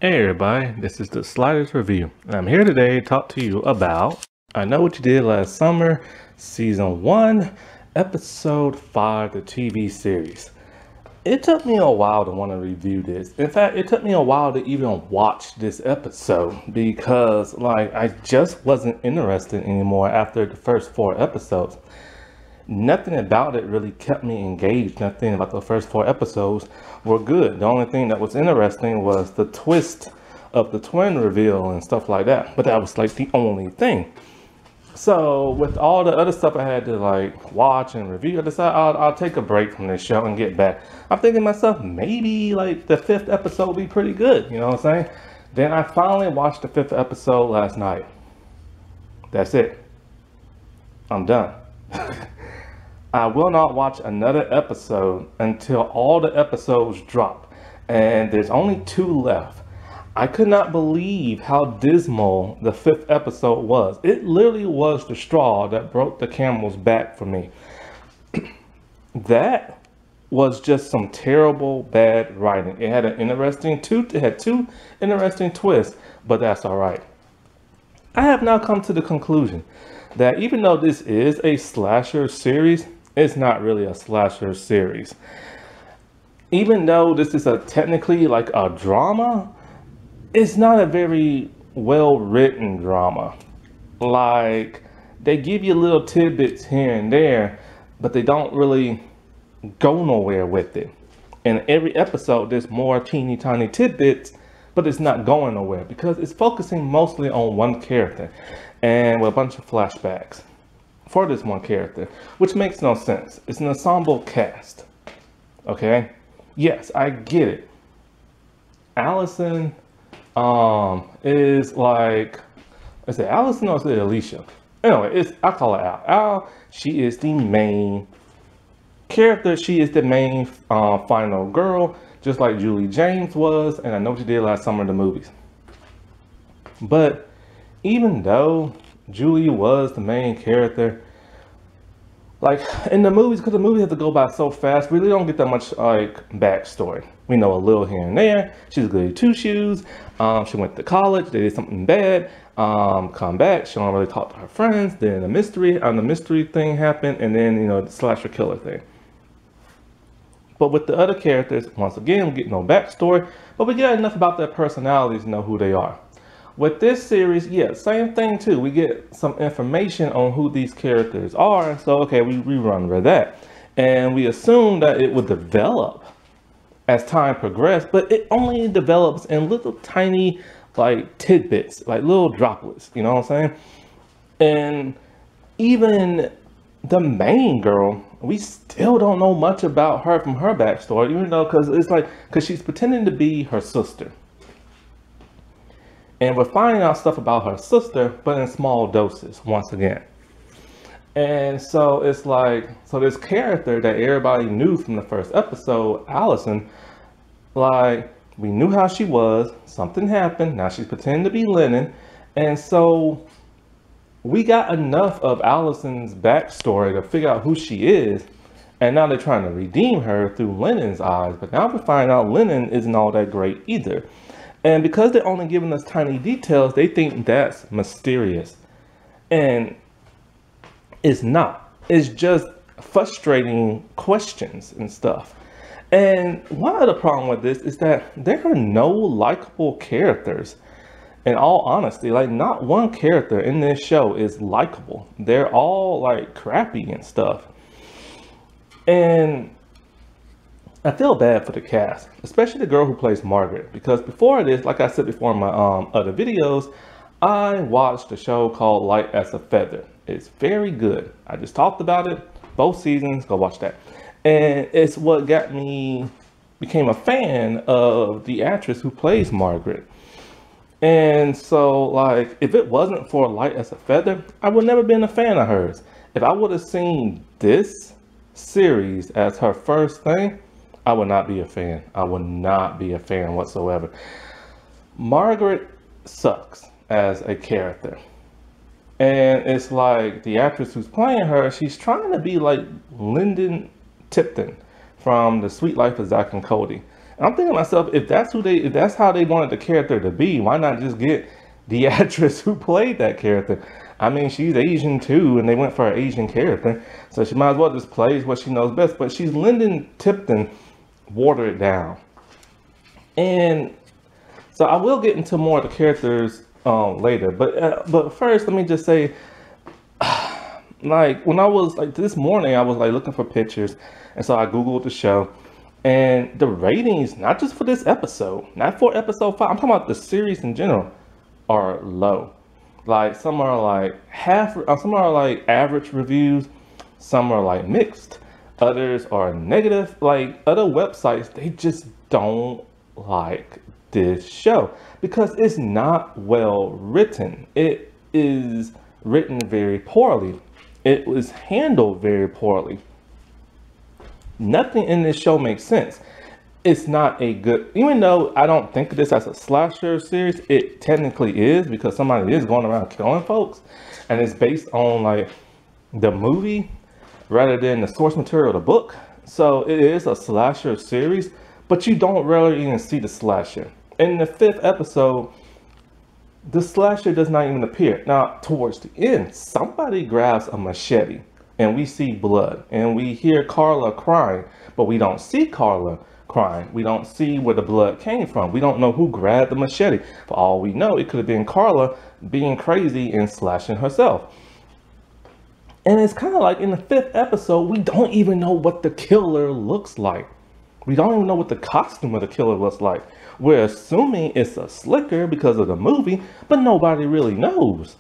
Hey everybody, this is the Sliders Review, and I'm here today to talk to you about I Know What You Did Last Summer, Season 1, Episode 5, the TV series. It took me a while to want to review this. In fact, it took me a while to even watch this episode because, I just wasn't interested anymore after the first 4 episodes. Nothing about it really kept me engaged. Nothing about the first 4 episodes were good. The only thing that was interesting was the twist of the twin reveal and stuff like that. But that was the only thing. So with all the other stuff I had to watch and review, I decided I'll take a break from this show and get back. I'm thinking to myself, maybe the 5th episode will be pretty good. You know what I'm saying? Then I finally watched the 5th episode last night. That's it. I'm done. I will not watch another episode until all the episodes drop, and there's only 2 left. I could not believe how dismal the 5th episode was. It literally was the straw that broke the camel's back for me. That was just some terrible bad writing. It had two interesting twists, but that's all right. I have now come to the conclusion that even though this is a slasher series, it's not really a slasher series. Even though this is technically a drama, it's not a very well written drama. They give you little tidbits here and there, but they don't really go nowhere with it. In every episode, there's more teeny tiny tidbits, but it's not going nowhere because it's focusing mostly on one character and with a bunch of flashbacks for this one character, which makes no sense. It's an ensemble cast. Okay? Yes, I get it. Allison is is it Allison or is it Alicia? Anyway, I call her Al. Al, she is the main character. She is the main final girl, just like Julie James was, and I Know What You Did Last Summer in the movies. But even though Julie was the main character, in the movies, because the movies have to go by so fast, we really don't get that much backstory. We know a little here and there. She's a goody two shoes. She went to college. They did something bad. Come back. She don't really talk to her friends. Then the mystery thing happened, and then the slasher killer thing. But with the other characters, once again, we get no backstory, but we get enough about their personalities to know who they are. With this series, yeah, same thing too. We get some information on who these characters are. So, okay, we run with that. And we assume that it would develop as time progressed, but it only develops in little tiny, tidbits, little droplets, you know what I'm saying? And even the main girl, we still don't know much about her from her backstory, even though, because she's pretending to be her sister. And we're finding out stuff about her sister, but in small doses, once again. And so it's so this character that everybody knew from the first episode, Allison, we knew how she was, something happened, now she's pretending to be Lennon. And so we got enough of Allison's backstory to figure out who she is. And now they're trying to redeem her through Lennon's eyes. But now we find out Lennon isn't all that great either. And because they're only giving us tiny details, they think that's mysterious. And it's not. It's just frustrating questions and stuff. And one of the problem with this is that there are no likable characters. In all honesty, not one character in this show is likable. They're all crappy and stuff. And I feel bad for the cast, especially the girl who plays Margaret, because before this, like I said before in my other videos, I watched a show called Light as a Feather. It's very good. I just talked about it, both seasons, go watch that. And it's what became a fan of the actress who plays Margaret. And so, if it wasn't for Light as a Feather, I would never been a fan of hers. If I would have seen this series as her first thing, I would not be a fan. I would not be a fan whatsoever. Margaret sucks as a character. And it's the actress who's playing her, she's trying to be like Lyndon Tipton from The Sweet Life of Zack and Cody. And I'm thinking to myself, if that's how they wanted the character to be, why not just get the actress who played that character? I mean, she's Asian too, and they went for an Asian character, so she might as well just play what she knows best. But she's Lyndon Tipton, watered down. And so I will get into more of the characters later. But first, let me just say, like when I was like this morning, I was like looking for pictures, and so I googled the show, and the ratings, not just for this episode, not for episode 5, I'm talking about the series in general, are low. Like some are like some are like average reviews, some are like mixed, others are negative. Like other websites, they just don't like this show because it's not well written. It is written very poorly. It was handled very poorly. Nothing in this show makes sense. It's not a good, even though I don't think of this as a slasher series, it technically is because somebody is going around killing folks, and it's based on like the movie rather than the source material of the book. So it is a slasher series, but you don't really even see the slasher. In the 5th episode, the slasher does not even appear. Now, towards the end, somebody grabs a machete and we see blood and we hear Carla crying, but we don't see Carla crying. We don't see where the blood came from. We don't know who grabbed the machete. For all we know, it could have been Carla being crazy and slashing herself. And it's kind of like in the 5th episode, we don't even know what the killer looks like. We don't even know what the costume of the killer looks like. We're assuming it's a slicker because of the movie, but nobody really knows.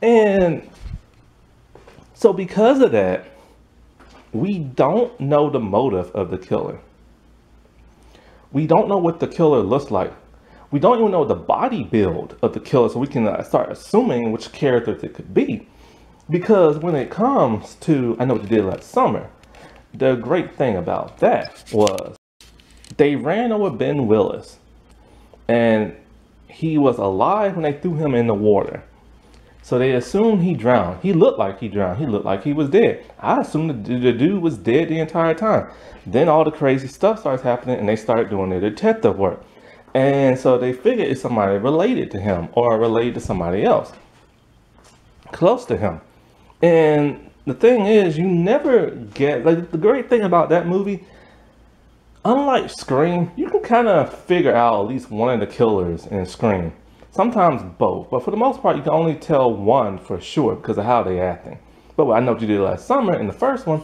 And so because of that, we don't know the motive of the killer. We don't know what the killer looks like. We don't even know the body build of the killer, so we can start assuming which characters it could be. Because when it comes to I Know What You Did Last Summer, the great thing about that was they ran over Ben Willis, and he was alive when they threw him in the water. So they assumed he drowned. He looked like he drowned. He looked like he was dead. I assumed the dude was dead the entire time. Then all the crazy stuff starts happening and they start doing their detective work. And so they figured it's somebody related to him or related to somebody else close to him. And the thing is, you never get, like the great thing about that movie, unlike Scream, you can kind of figure out at least one of the killers in Scream. Sometimes both, but for the most part, you can only tell one for sure because of how they're acting. But I Know What You Did Last Summer, in the first one,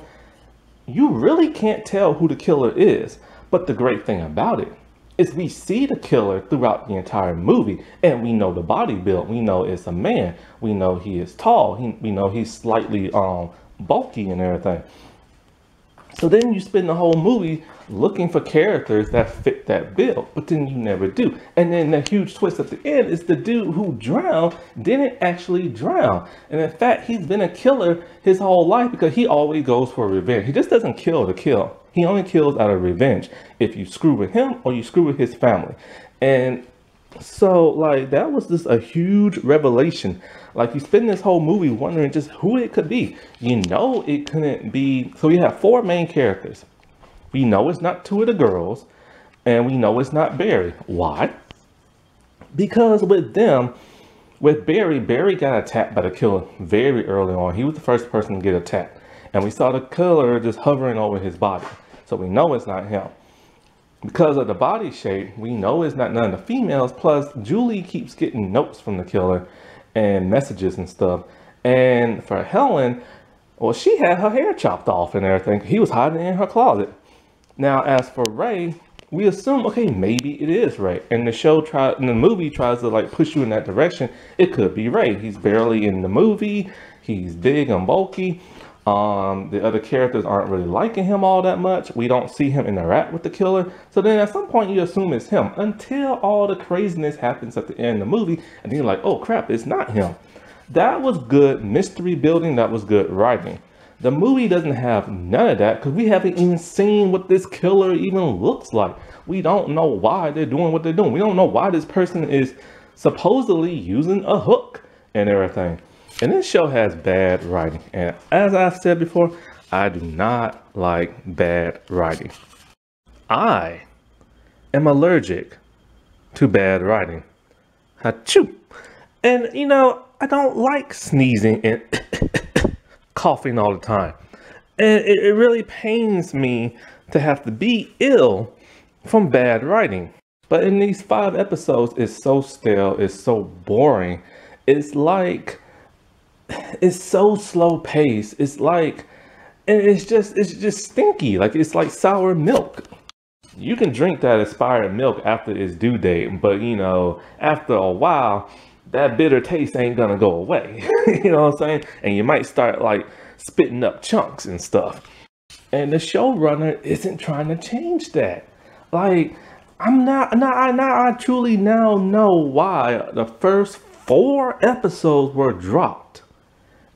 you really can't tell who the killer is. But the great thing about it is we see the killer throughout the entire movie, and we know the body build. We know it's a man. We know he is tall. We know he's slightly bulky and everything. So then you spend the whole movie looking for characters that fit that bill, but then you never do. And then the huge twist at the end is the dude who drowned didn't actually drown. And in fact, he's been a killer his whole life because he always goes for revenge. He just doesn't kill to kill. He only kills out of revenge if you screw with him or you screw with his family. And so like that was just a huge revelation. Like you spend this whole movie wondering just who it could be. You know it couldn't be. So we have 4 main characters. We know it's not 2 of the girls, and we know it's not Barry. Why? Because with Barry got attacked by the killer very early on. He was the first person to get attacked, and we saw the killer just hovering over his body. So we know it's not him. Because of the body shape, we know it's not none of the females. Plus, Julie keeps getting notes from the killer and messages and stuff. And for Helen, well, she had her hair chopped off and everything. He was hiding in her closet. Now, as for Ray, we assume, okay, maybe it is Ray. And the movie tries to like push you in that direction. It could be Ray. He's barely in the movie. He's big and bulky. The other characters aren't really liking him all that much. We don't see him interact with the killer. So then at some point you assume it's him until all the craziness happens at the end of the movie. And then you're like, oh crap, it's not him. That was good mystery building. That was good writing. The movie doesn't have none of that because we haven't even seen what this killer even looks like. We don't know why they're doing what they're doing. We don't know why this person is supposedly using a hook and everything. And this show has bad writing. And as I've said before, I do not like bad writing. I am allergic to bad writing. Achoo! And you know, I don't like sneezing and coughing all the time. And it really pains me to have to be ill from bad writing. But in these 5 episodes, it's so stale, it's so boring. It's like, it's so slow paced. It's like, and it's just stinky. Like it's like sour milk. You can drink that expired milk after its due date, but you know, after a while, that bitter taste ain't gonna go away. You know what I'm saying? And you might start like spitting up chunks and stuff. And the showrunner isn't trying to change that. Like, I truly now know why the first 4 episodes were dropped.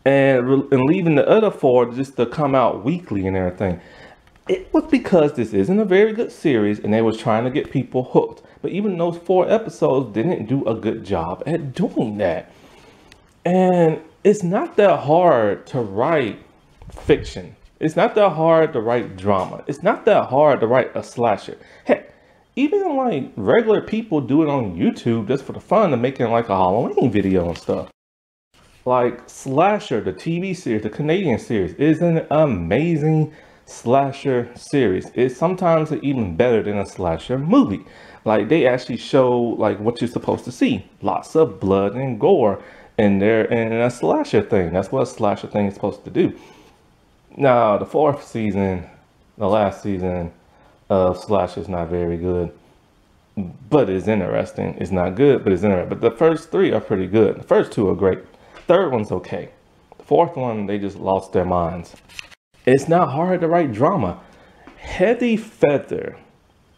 And leaving the other 4 just to come out weekly and everything. It was because this isn't a very good series and they was trying to get people hooked. But even those 4 episodes didn't do a good job at doing that. And it's not that hard to write fiction. It's not that hard to write drama. It's not that hard to write a slasher. Heck, even like regular people do it on YouTube just for the fun of making like a Halloween video and stuff. Like Slasher, the TV series, the Canadian series, is an amazing slasher series. It's sometimes even better than a slasher movie. Like they actually show like what you're supposed to see. Lots of blood and gore in there in a slasher thing. That's what a slasher thing is supposed to do. Now the 4th season, the last season of Slasher is not very good. But it's interesting. It's not good, but it's interesting. But the first 3 are pretty good. The first 2 are great. 3rd one's okay. The 4th one, they just lost their minds. It's not hard to write drama. Heavy Feather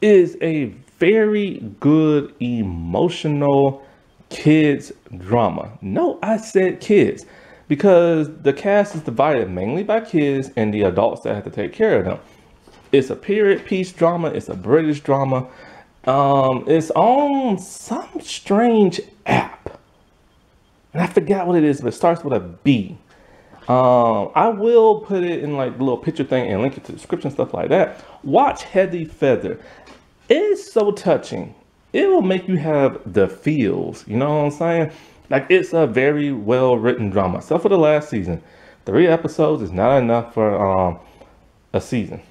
is a very good emotional kids drama. No, I said kids because the cast is divided mainly by kids and the adults that have to take care of them. It's a period piece drama. It's a British drama. It's on some strange app. And I forgot what it is, but it starts with a B. I will put it in like the little picture thing and link it to the description, stuff like that. Watch Heavy Feather. It's so touching. It will make you have the feels. You know what I'm saying? Like it's a very well written drama. Except for the last season. 3 episodes is not enough for a season.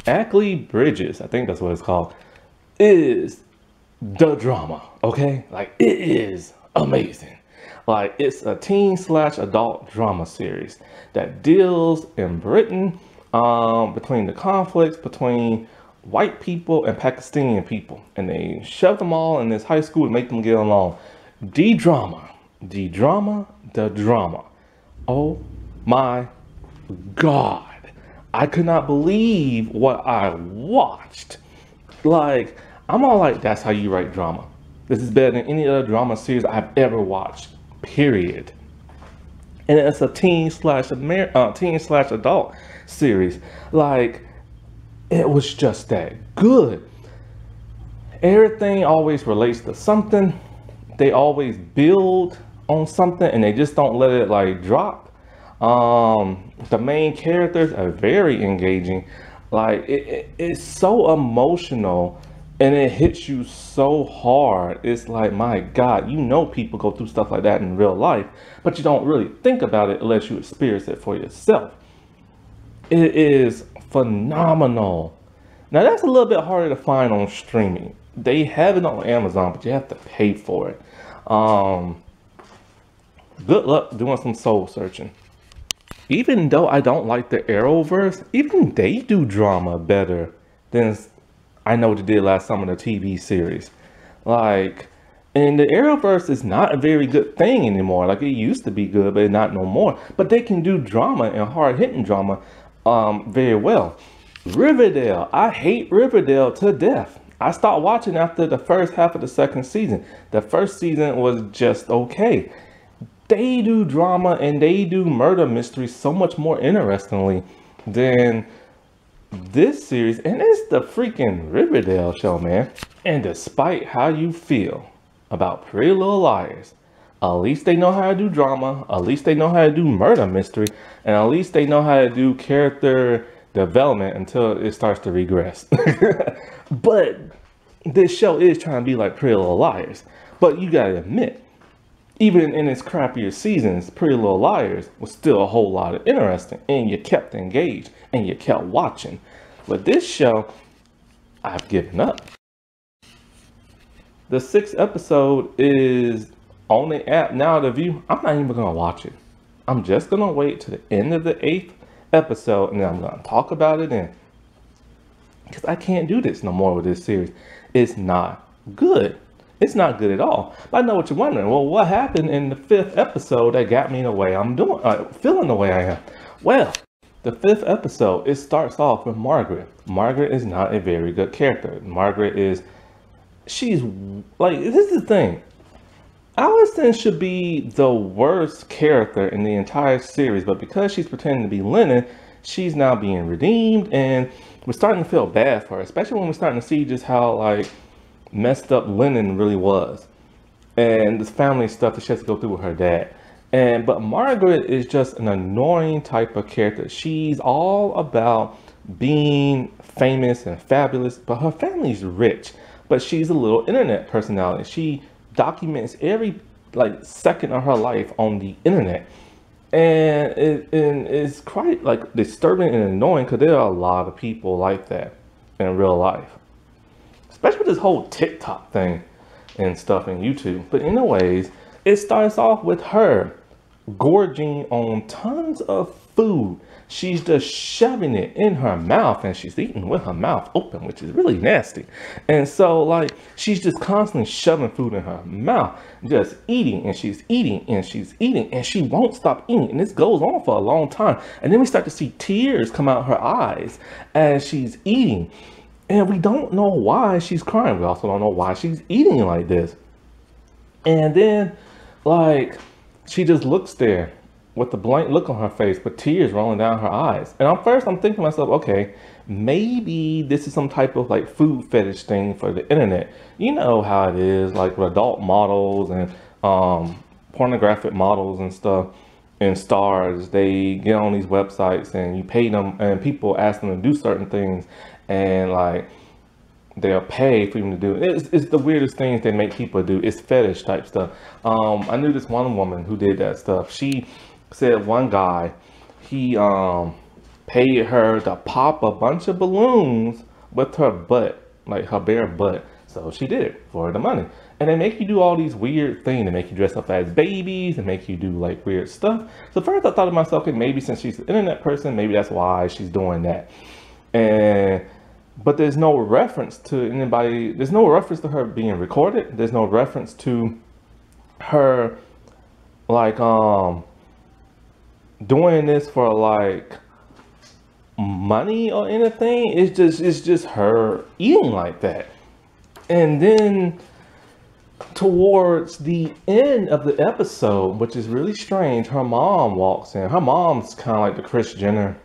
Ackley Bridges, I think that's what it's called, is the drama. Okay? Like it is amazing. Like it's a teen/adult drama series that deals in Britain between the conflicts between white people and Pakistani people, and they shove them all in this high school to make them get along. The drama. Oh my God, I could not believe what I watched. Like I'm all like, that's how you write drama. This is better than any other drama series I've ever watched. Period. And it's a teen/adult series. Like it was just that good. Everything always relates to something. They always build on something and they just don't let it like drop. The main characters are very engaging. Like it's so emotional. And it hits you so hard. It's like, my God, you know people go through stuff like that in real life, but you don't really think about it unless you experience it for yourself. It is phenomenal. Now, that's a little bit harder to find on streaming. They have it on Amazon, but you have to pay for it. Good luck doing some soul searching. Even though I don't like the Arrowverse, even they do drama better than I Know What You Did Last Summer, the TV series. Like, and the Arrowverse is not a very good thing anymore. Like, it used to be good, but not no more. But they can do drama and hard-hitting drama very well. Riverdale. I hate Riverdale to death. I stopped watching after the first half of the 2nd season. The 1st season was just okay. They do drama and they do murder mysteries so much more interestingly than this series, and it's the freaking Riverdale show, man. And despite how you feel about Pretty Little Liars, at least they know how to do drama, at least they know how to do murder mystery, and at least they know how to do character development until it starts to regress. But this show is trying to be like Pretty Little Liars. But you gotta admit, even in its crappier seasons, Pretty Little Liars was still a whole lot of interesting, and you kept engaged and you kept watching. But this show, I've given up. The 6th episode is on the app now to view. I'm not even gonna watch it. I'm just gonna wait to the end of the 8th episode, and then I'm gonna talk about it then. Because I can't do this no more with this series. It's not good. It's not good at all. But I know what you're wondering. Well, what happened in the 5th episode that got me the way I'm doing, feeling the way I am? Well, the 5th episode, it starts off with Margaret. Margaret is not a very good character. Margaret is, she's like, this is the thing. Allison should be the worst character in the entire series, but because she's pretending to be Lennon, she's now being redeemed, and we're starting to feel bad for her, especially when we're starting to see just how like messed up Lennon really was, and this family stuff that she has to go through with her dad. But Margaret is just an annoying type of character. She's all about being famous and fabulous, but her family's rich, but she's a little internet personality. She documents every like second of her life on the internet, and it's quite like disturbing and annoying because there are a lot of people like that in real life, especially with this whole TikTok thing and stuff in YouTube. But anyways, it starts off with her gorging on tons of food. She's just shoving it in her mouth, and she's eating with her mouth open, which is really nasty. And so like she's just constantly shoving food in her mouth, just eating, and she's eating, and she's eating, and she won't stop eating. And this goes on for a long time. And then we start to see tears come out her eyes as she's eating. And we don't know why she's crying. We also don't know why she's eating like this. And then like she just looks there with the blank look on her face, with tears rolling down her eyes. And at first I'm thinking to myself, okay, maybe this is some type of like food fetish thing for the internet. You know how it is, like with adult models and pornographic models and stuff and stars. They get on these websites and you pay them, and people ask them to do certain things, and like they'll pay for them to do it. It's the weirdest things they make people do. It's fetish type stuff. I knew this one woman who did that stuff. She said one guy, he paid her to pop a bunch of balloons with her butt, like her bare butt. So she did it for the money. And they make you do all these weird things. They make you dress up as babies and make you do like weird stuff. So first I thought to myself, okay, maybe since she's an internet person, maybe that's why she's doing that. But there's no reference to anybody. There's no reference to her being recorded. There's no reference to her like doing this for like money or anything. It's just her eating like that. And then towards the end of the episode, which is really strange, her mom walks in. Her mom's kind of like the Kris Jenner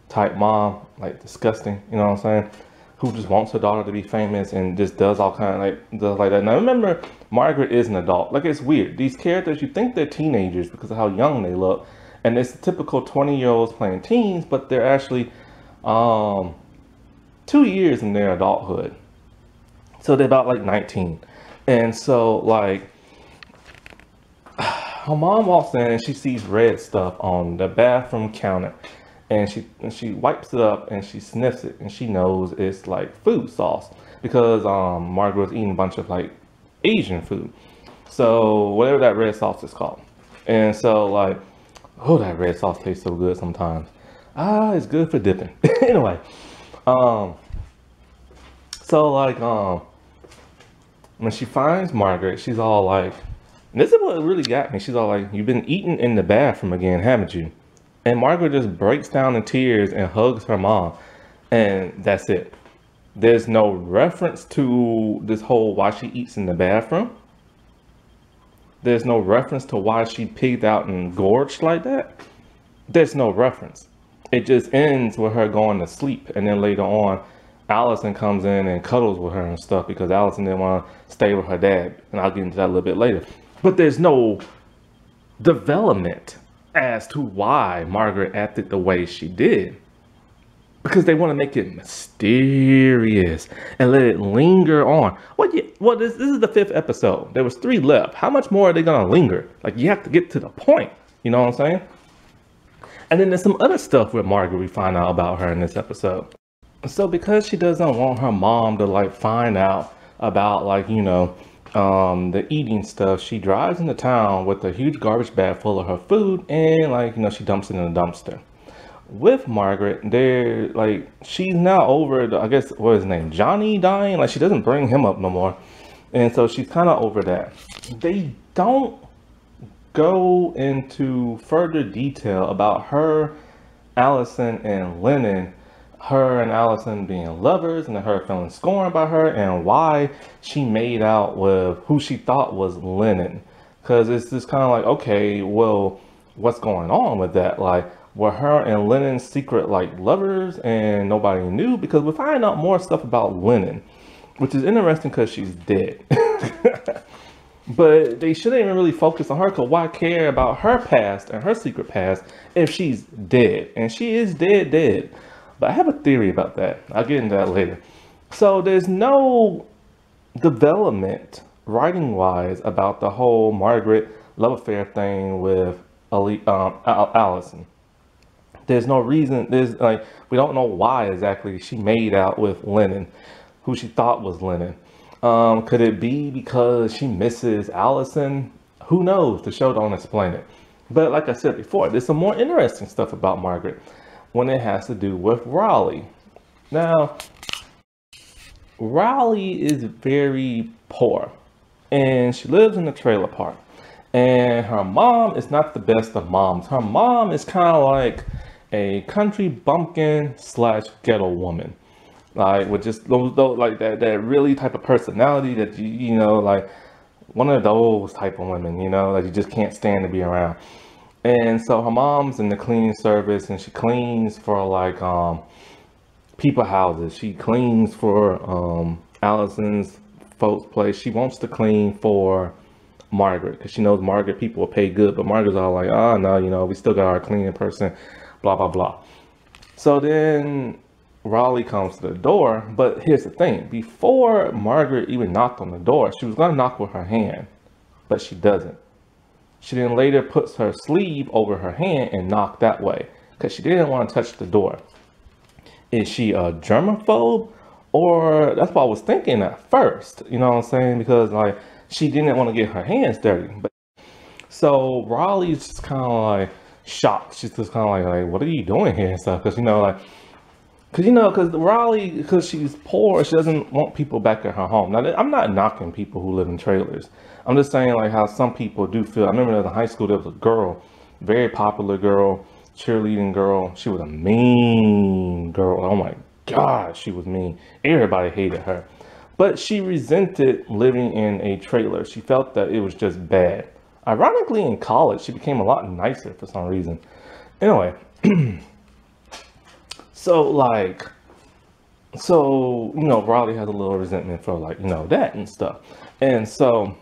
type mom, like disgusting, you know what I'm saying, who just wants her daughter to be famous and just does all kind of like does like that. Now remember, Margaret is an adult. Like, it's weird, these characters, you think they're teenagers because of how young they look, and it's typical 20-year-olds playing teens, but they're actually 2 years in their adulthood, so they're about like 19. And so like her mom walks in and she sees red stuff on the bathroom counter, and she wipes it up and she sniffs it, and she knows it's like food sauce because Margaret's eating a bunch of like Asian food, so whatever that red sauce is called. And so like, oh, that red sauce tastes so good sometimes. It's good for dipping. Anyway, so like when she finds Margaret, she's all like, and this is what really got me, she's all like, you've been eating in the bathroom again, haven't you? And Margaret just breaks down in tears and hugs her mom, and that's it. There's no reference to this whole why she eats in the bathroom. There's no reference to why she pigged out and gorged like that. There's no reference. It just ends with her going to sleep, and then later on Allison comes in and cuddles with her and stuff because Allison didn't want to stay with her dad, and I'll get into that a little bit later. But there's no development as to why Margaret acted the way she did. because they want to make it mysterious and let it linger on. Well, this is the 5th episode. There was 3 left. How much more are they gonna linger? Like, you have to get to the point. You know what I'm saying? And then there's some other stuff with Margaret we find out about her in this episode. So because she doesn't want her mom to like find out about like, you know, the eating stuff, she drives into town with a huge garbage bag full of her food, and like, you know, she dumps it in a dumpster. With Margaret, they're like, she's now over the, I guess, what is his name, Johnny dying. Like, she doesn't bring him up no more, and so she's kind of over that. They don't go into further detail about her, Allison, and Lennon, her and Allison being lovers, and her feeling scorned by her, and why she made out with who she thought was Lennon. Because it's just kind of like, okay, well, what's going on with that? Like, were her and Lennon secret like lovers and nobody knew? Because we find out more stuff about Lennon, which is interesting because she's dead. But they shouldn't even really focus on her, because why care about her past and her secret past if she's dead? And she is dead. But I have a theory about that. I'll get into that later. So there's no development writing wise about the whole Margaret love affair thing with Allison. There's no reason. There's like, we don't know why exactly she made out with Lennon, who she thought was Lennon. Could it be because she misses Allison? Who knows? The show don't explain it. But like I said before, there's some more interesting stuff about Margaret when it has to do with Raleigh. Now, Raleigh is very poor, and she lives in a trailer park. And her mom is not the best of moms. Her mom is kind of like a country bumpkin / ghetto woman, like with just those like that really type of personality that you know, like one of those type of women, you know, that you just can't stand to be around. And so her mom's in the cleaning service, and she cleans for like people houses. She cleans for Allison's folks' place. She wants to clean for Margaret because she knows Margaret people will pay good, but Margaret's all like, oh no, you know, we still got our cleaning person, blah blah blah. So then Raleigh comes to the door, but here's the thing: before Margaret even knocked on the door, she was gonna knock with her hand, but she doesn't. She then later puts her sleeve over her hand and knocked that way because she didn't want to touch the door. Is she a germaphobe? Or that's what I was thinking at first, you know what I'm saying? Because like, she didn't want to get her hands dirty. But so Raleigh's just kind of like shocked. She's just kind of like, what are you doing here and stuff? Because, you know, like, because Raleigh, because she's poor, she doesn't want people back at her home. Now, I'm not knocking people who live in trailers. I'm just saying like how some people do feel. I remember in high school, there was a girl, very popular girl, cheerleading girl. She was a mean girl. Oh my God, she was mean. Everybody hated her. But she resented living in a trailer. She felt that it was just bad. Ironically, in college, she became a lot nicer for some reason. Anyway, so you know, Raleigh has a little resentment for like, you know, that and stuff. And so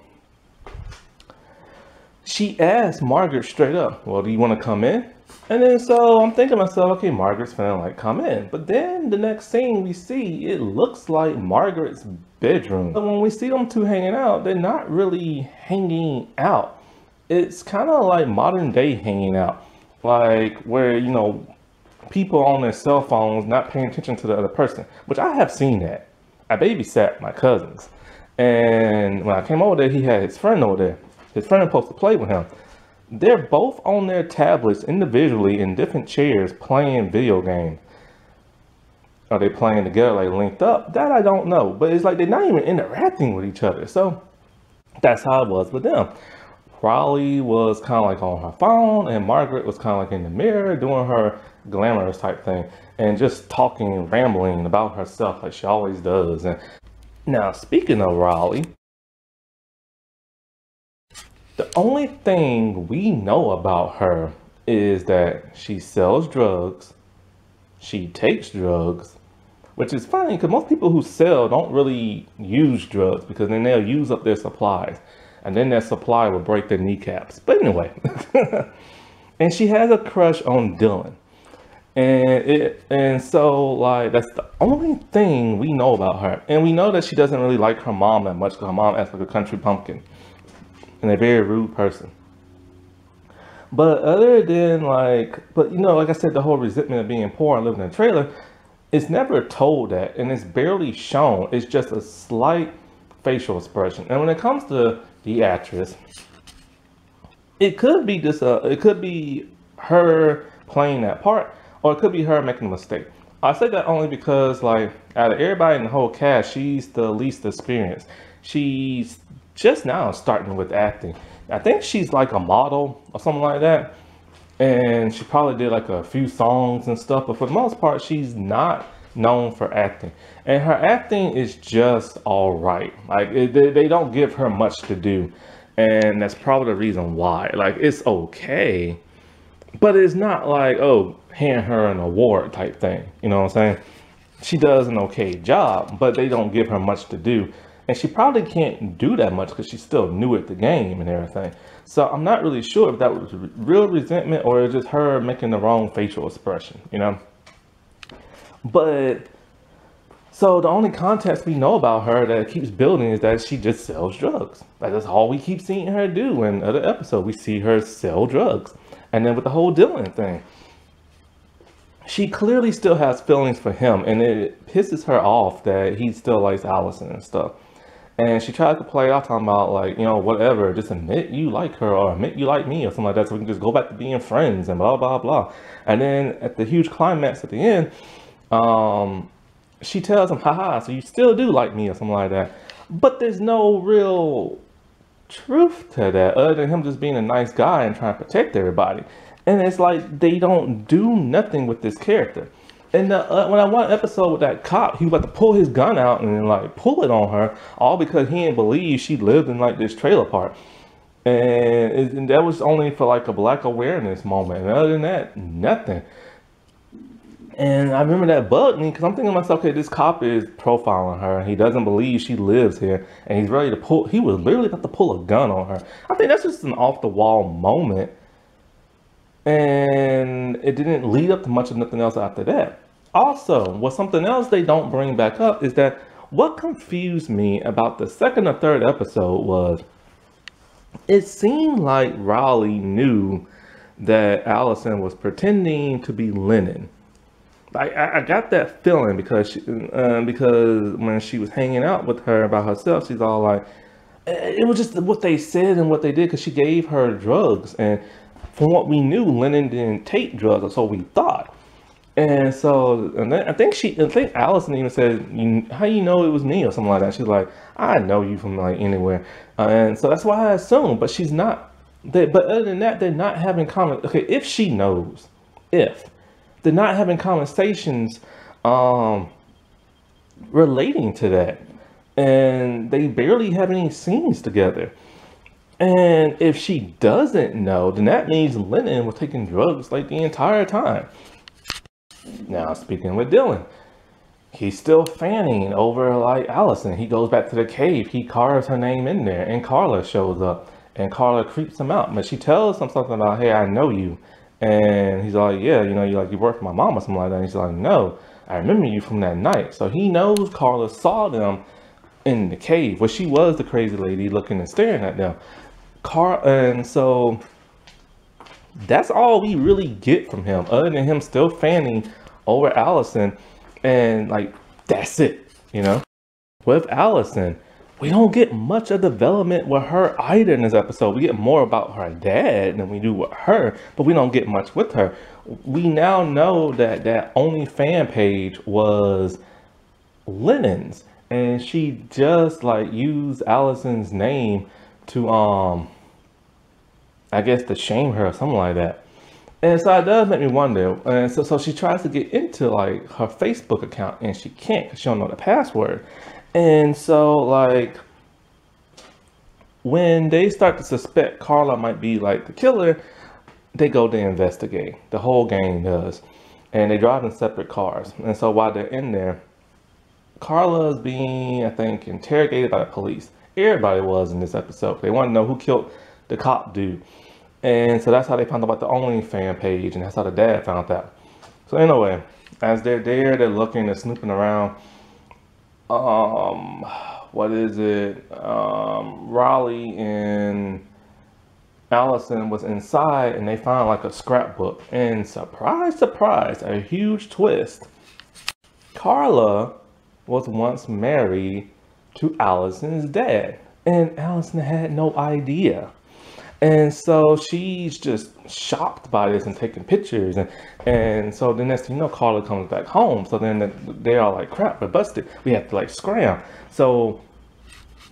she asked Margaret straight up, well, do you want to come in? And then so I'm thinking to myself, okay, Margaret's finna like come in. But then the next scene we see, it looks like Margaret's bedroom. But when we see them two hanging out, they're not really hanging out. It's kind of like modern day hanging out. Like where, you know, people on their cell phones not paying attention to the other person, which I have seen that. I babysat my cousins. And when I came over there, he had his friend over there. His friend was supposed to play with him. They're both on their tablets individually in different chairs playing video games. Are they playing together, like linked up? That I don't know. But it's like they're not even interacting with each other. So that's how it was with them. Raleigh was kind of like on her phone, and Margaret was kind of like in the mirror doing her glamorous type thing and just talking and rambling about herself like she always does. And now, speaking of Raleigh, the only thing we know about her is that she sells drugs, she takes drugs, which is funny because most people who sell don't really use drugs because then they'll use up their supplies and then that supply will break their kneecaps. But anyway, and she has a crush on Dylan. And so like that's the only thing we know about her. And we know that she doesn't really like her mom that much because her mom acts like a country pumpkin and a very rude person. But other than like, but you know, like I said, the whole resentment of being poor and living in a trailer, it's never told that, and it's barely shown. It's just a slight facial expression. And when it comes to the actress, it could be just it could be her playing that part, or it could be her making a mistake. I say that only because, like, out of everybody in the whole cast, she's the least experienced. She's just now starting with acting. I think she's like a model or something like that, and she probably did like a few songs and stuff. But for the most part, she's not known for acting, and her acting is just all right. Like they don't give her much to do, and that's probably the reason why. Like it's okay, but it's not like, oh, hand her an award type thing. You know what I'm saying? She does an okay job, but they don't give her much to do. And she probably can't do that much because she's still new at the game and everything. So I'm not really sure if that was real resentment or just her making the wrong facial expression, you know? But so the only context we know about her that keeps building is that she just sells drugs. Like that's all we keep seeing her do. In other episodes, we see her sell drugs. And then with the whole Dylan thing, she clearly still has feelings for him, and it pisses her off that he still likes Allison and stuff. And she tried to play off talking about like, you know, whatever, just admit you like her or admit you like me or something like that so we can just go back to being friends and blah, blah, blah. And then at the huge climax at the end, she tells him, haha, so you still do like me or something like that. But there's no real truth to that other than him just being a nice guy and trying to protect everybody. And it's like they don't do nothing with this character. And when I watched an episode with that cop, he was about to pull his gun out and like pull it on her, all because he didn't believe she lived in like this trailer park. And that was only for like a black awareness moment. And other than that, nothing. And I remember that bugged me because I'm thinking to myself, okay, this cop is profiling her. He doesn't believe she lives here. And he's ready to pull, he was literally about to pull a gun on her. I think that's just an off the wall moment. And it didn't lead up to much of nothing else after that. Also, what something else they don't bring back up is that what confused me about the second or third episode was it seemed like Riley knew that Allison was pretending to be Lennon. I got that feeling because when she was hanging out with her by herself, she's all like, it was just what they said and what they did because she gave her drugs. And from what we knew, Lennon didn't take drugs, or so we thought. And so, and then I think Allison even said, how you know it was me or something like that. She's like, I know you from like anywhere. And so that's why I assume, but she's not. But other than that, they're not having okay, if she knows, if they're not having conversations relating to that. And they barely have any scenes together. And if she doesn't know, then that means Lennon was taking drugs like the entire time. Now, speaking with Dylan, he's still fanning over like Allison. He goes back to the cave. He carves her name in there, and Carla shows up, and Carla creeps him out. But she tells him something about, hey, I know you. And he's like, yeah, you know, you work for my mom or something like that. And he's like, no, I remember you from that night. So he knows Carla saw them in the cave, where she was the crazy lady looking and staring at them. And so that's all we really get from him, other than him still fanning over Allison, and like that's it, you know. With Allison, we don't get much of development with her either in this episode. We get more about her dad than we do with her, but we don't get much with her. We now know that that OnlyFans page was Lennon's, and she just like used Allison's name to I guess to shame her or something like that. And so it does make me wonder. And so she tries to get into like her Facebook account, and she can't because she don't know the password. And so like when they start to suspect Carla might be like the killer, they go to investigate. The whole gang does. And they drive in separate cars. And so while they're in there, Carla's being, I think, interrogated by the police. Everybody was in this episode. They want to know who killed the cop dude. And so that's how they found out about the OnlyFans page, and that's how the dad found out. So anyway, as they're there, they're looking, they're snooping around. Um, what is it? Raleigh and Allison was inside and they found like a scrapbook. And surprise, surprise, a huge twist. Carla was once married to Allison's dad. And Allison had no idea. And so she's just shocked by this and taking pictures. And so the next thing you know, Carla comes back home. So then they're all like, crap, we're busted. We have to like scram. So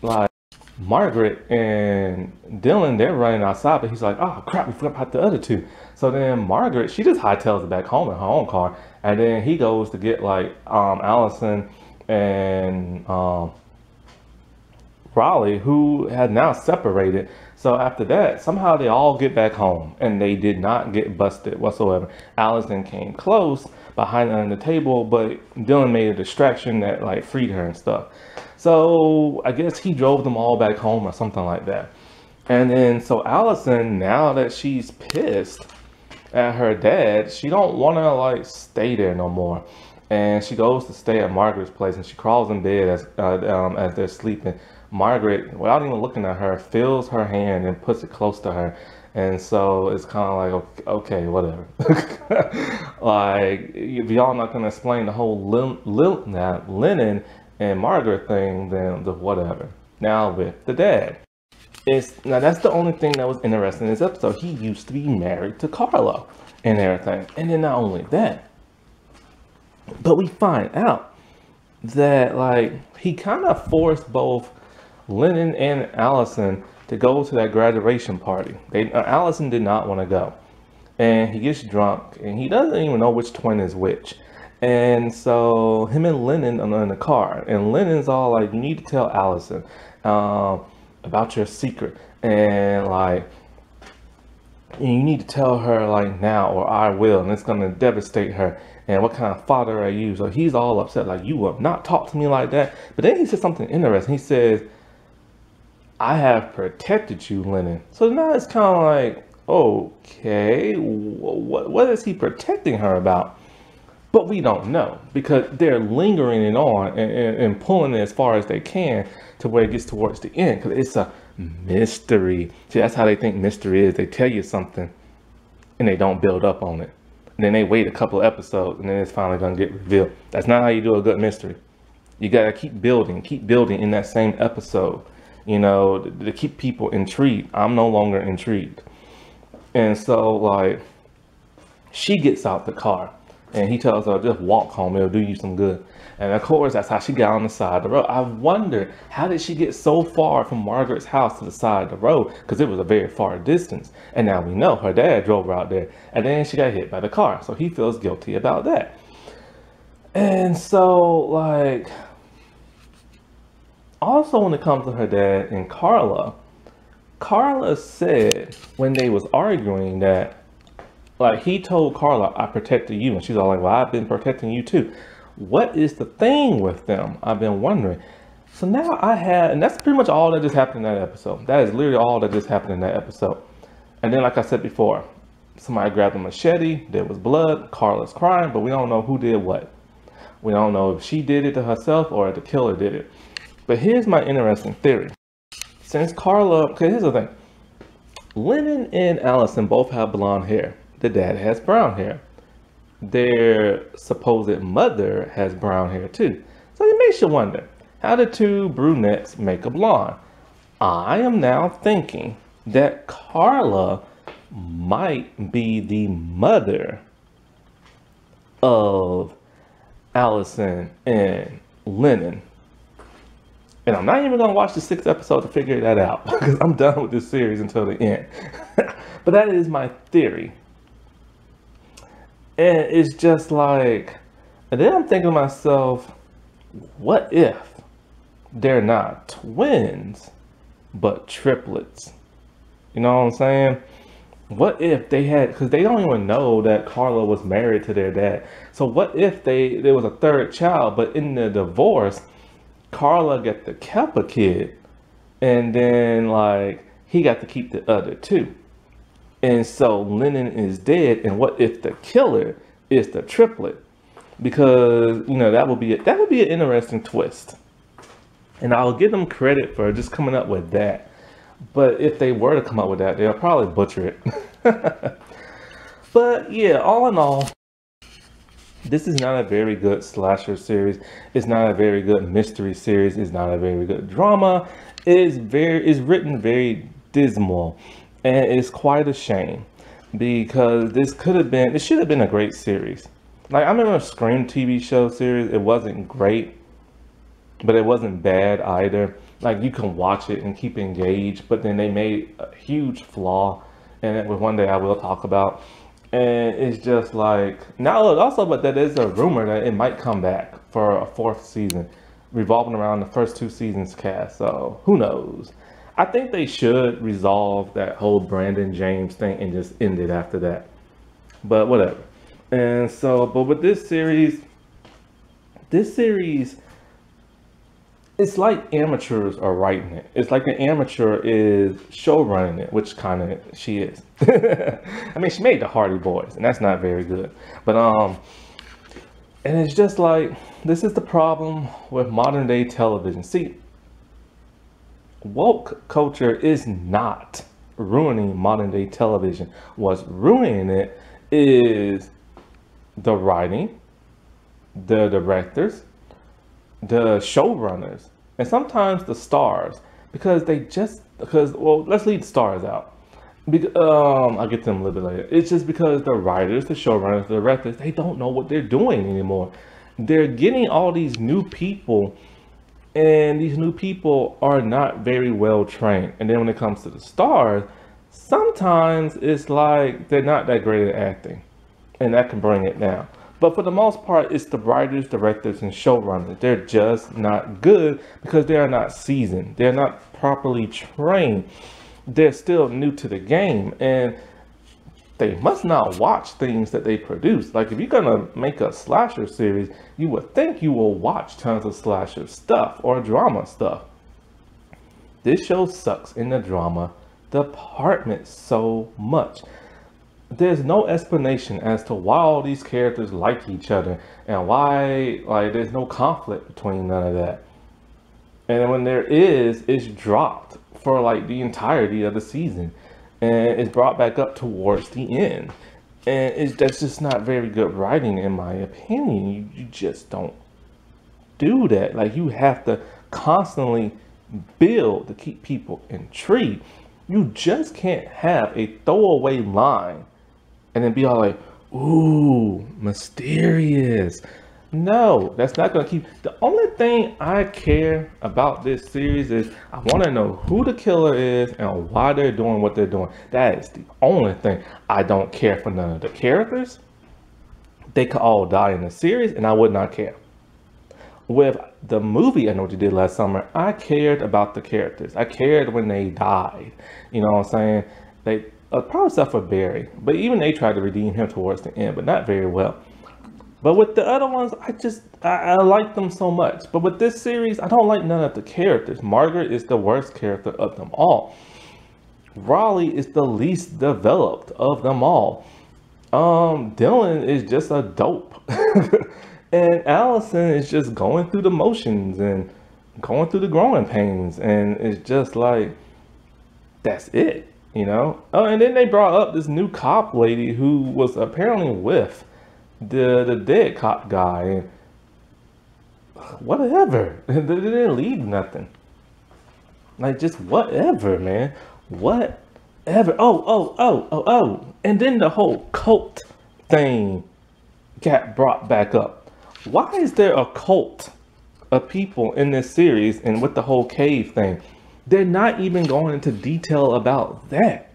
like Margaret and Dylan, they're running outside, but he's like, oh crap, we forgot about the other two. So then Margaret, she just hightails it back home in her own car. And then he goes to get like Allison and Raleigh, who had now separated. So after that, somehow they all get back home and they did not get busted whatsoever. Allison came close behind her on the table, but Dylan made a distraction that like freed her and stuff. So I guess he drove them all back home or something like that. And then so Allison, now that she's pissed at her dad, she don't want to like stay there no more. And she goes to stay at Margaret's place and she crawls in bed as they're sleeping. Margaret, without even looking at her, feels her hand and puts it close to her. And so it's kind of like, okay, whatever. Like, if y'all not going to explain the whole Lennon and Margaret thing, then whatever. Now with the dad. Now that's the only thing that was interesting in this episode. He used to be married to Carla and everything. And then not only that, but we find out that like he kind of forced both Lennon and Allison to go to that graduation party. Allison did not want to go. And he gets drunk and he doesn't even know which twin is which. And so him and Lennon are in the car. And Lennon's all like, you need to tell Allison about your secret. And like, you need to tell her like now or I will. And it's going to devastate her. And what kind of father are you? So he's all upset, like, you will not talk to me like that. But then he said something interesting. He says, I have protected you, Lennon. So now it's kind of like, okay, what is he protecting her about? But we don't know because they're lingering it on and pulling it as far as they can to where it gets towards the end because it's a mystery. See, that's how they think mystery is. They tell you something and they don't build up on it. And then they wait a couple of episodes and then it's finally going to get revealed. That's not how you do a good mystery. You got to keep building in that same episode, you know, to keep people intrigued. I'm no longer intrigued. And so like she gets out the car and he tells her, just walk home, it'll do you some good. And of course, that's how she got on the side of the road. I wonder, how did she get so far from Margaret's house to the side of the road? Because it was a very far distance. And now we know her dad drove her out there. And then she got hit by the car. So he feels guilty about that. And so, like, also when it comes to her dad and Carla said when they was arguing that, like, he told Carla, I protected you. And she's all like, well, I've been protecting you too. What is the thing with them? I've been wondering. So now and that's pretty much all that just happened in that episode. That is literally all that just happened in that episode. And then, like I said before, somebody grabbed a machete, there was blood, Carla's crying, but we don't know who did what. We don't know if she did it to herself or if the killer did it. But here's my interesting theory. Since Carla, okay, here's the thing. Lennon and Allison both have blonde hair. The dad has brown hair. Their supposed mother has brown hair too. So it makes you wonder, how did two brunettes make a blonde? I am now thinking that Carla might be the mother of Allison and Lennon. And I'm not even going to watch the 6th episode to figure that out because I'm done with this series until the end. But that is my theory. And it's just like, and then I'm thinking to myself, what if they're not twins, but triplets? You know what I'm saying? What if they had, because they don't even know that Carla was married to their dad. So what if there was a third child, but in the divorce, Carla got to keep a kid, and then like he got to keep the other two. And so Lennon is dead, and what if the killer is the triplet, because you know that would be an interesting twist, and I'll give them credit for just coming up with that. But if they were to come up with that, they'll probably butcher it. But yeah, all in all, this is not a very good slasher series. It's not a very good mystery series. It's not a very good drama. It's written very dismal, and it's quite a shame, because it should have been a great series. Like, I remember a Scream TV show series. It wasn't great, but it wasn't bad either. Like, you can watch it and keep engaged, but then they made a huge flaw, and it was one day I will talk about. And it's just like, now also, but there is a rumor that it might come back for a 4th season, revolving around the first 2 seasons cast. So who knows? I think they should resolve that whole Brandon James thing and just end it after that. But whatever. And so, but with this series, it's like amateurs are writing it. It's like an amateur is show running it, which kind of she is. I mean, she made the Hardy Boys, and that's not very good. But and it's just like, this is the problem with modern day television. See, woke culture is not ruining modern day television. What's ruining it is the writing, the directors, the showrunners, and sometimes the stars, because well, let's leave the stars out, because I'll get to them a little bit later. It's just because the writers, the showrunners, the directors, they don't know what they're doing anymore. They're getting all these new people, and these new people are not very well trained. And then when it comes to the stars, sometimes it's like they're not that great at acting, and that can bring it down. But for the most part, it's the writers, directors, and showrunners. They're just not good because they are not seasoned. They're not properly trained. They're still new to the game, and they must not watch things that they produce. Like, if you're gonna make a slasher series, you would think you will watch tons of slasher stuff or drama stuff. This show sucks in the drama department so much. There's no explanation as to why all these characters like each other, and why, like, there's no conflict between none of that. And when there is, it's dropped for like the entirety of the season, and it's brought back up towards the end. And that's just not very good writing, in my opinion. You just don't do that. Like, you have to constantly build to keep people intrigued. You just can't have a throwaway line and then be all like, ooh, mysterious. No, that's not gonna keep. The only thing I care about this series is I want to know who the killer is and why they're doing what they're doing. That is the only thing. I don't care for none of the characters. They could all die in the series and I would not care. With the movie I Know What You Did Last Summer, I cared about the characters. I cared when they died. You know what I'm saying? They probably except for Barry, but even they tried to redeem him towards the end, but not very well. But with the other ones, I like them so much. But with this series, I don't like none of the characters. Margaret is the worst character of them all. Raleigh is the least developed of them all. Dylan is just a dope. And Allison is just going through the motions and going through the growing pains. And it's just like, that's it, you know? Oh, and then they brought up this new cop lady who was apparently with the dead cop guy. And whatever. They didn't leave nothing. Like, just whatever, man. Whatever. Oh. And then the whole cult thing got brought back up. Why is there a cult of people in this series, and with the whole cave thing? They're not even going into detail about that.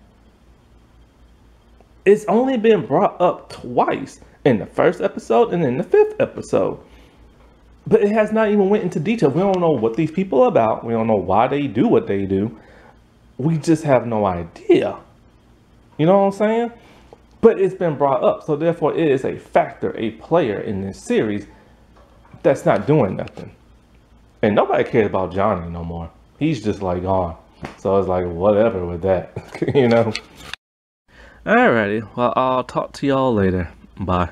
It's only been brought up twice, in the first episode and in the 5th episode. But it has not even went into detail. We don't know what these people are about. We don't know why they do what they do. We just have no idea. You know what I'm saying? But it's been brought up. So therefore it is a factor, a player in this series that's not doing nothing. And nobody cares about Johnny no more. He's just like gone. So it's like, whatever with that, you know? Alrighty, well, I'll talk to y'all later. Bye.